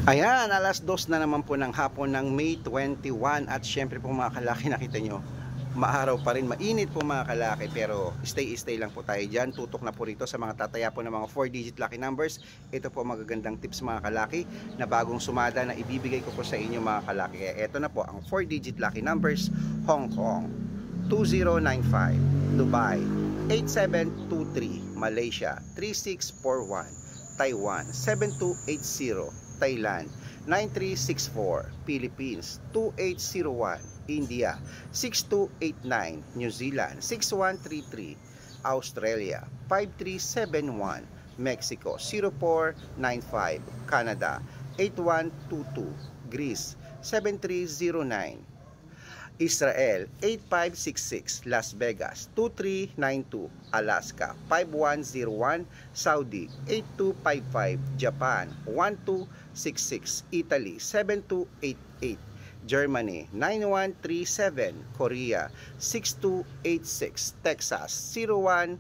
Ayan, alas 2 na naman po ng hapon ng May 21 at syempre po mga kalaki, nakita nyo, maaraw pa rin, mainit po mga kalaki, pero stay lang po tayo dyan. Tutok na po rito sa mga tataya po ng mga 4-digit lucky numbers. Ito po magagandang tips mga kalaki na bagong sumada na ibibigay ko po sa inyo mga kalaki. Kaya ito na po ang 4-digit lucky numbers: Hong Kong 2095, Dubai 8723, Malaysia 3641, Taiwan 7280, Thailand 9364, Philippines 2801, India 6289, New Zealand 6133, Australia 5371, Mexico 0495, Canada 8122, Greece 7309, Israel 8566, Las Vegas 2392, Alaska 5101, Saudi 8255, Japan 1266, Italy 7288, Germany 9137, Korea 6286, Texas 0115,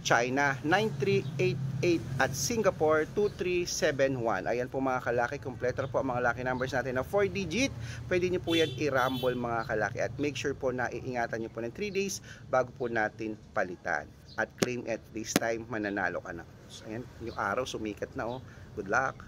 China 9388 at Singapore 2371. Ayan po mga kalaki, kompleto po ang mga lucky numbers natin na 4 digit. Pwede nyo po yan i-rumble mga kalaki, at make sure po na iingatan nyo po ng 3 days bago po natin palitan. At claim at this time mananalo ka na. So, ayan, yung araw sumikat na. Good luck!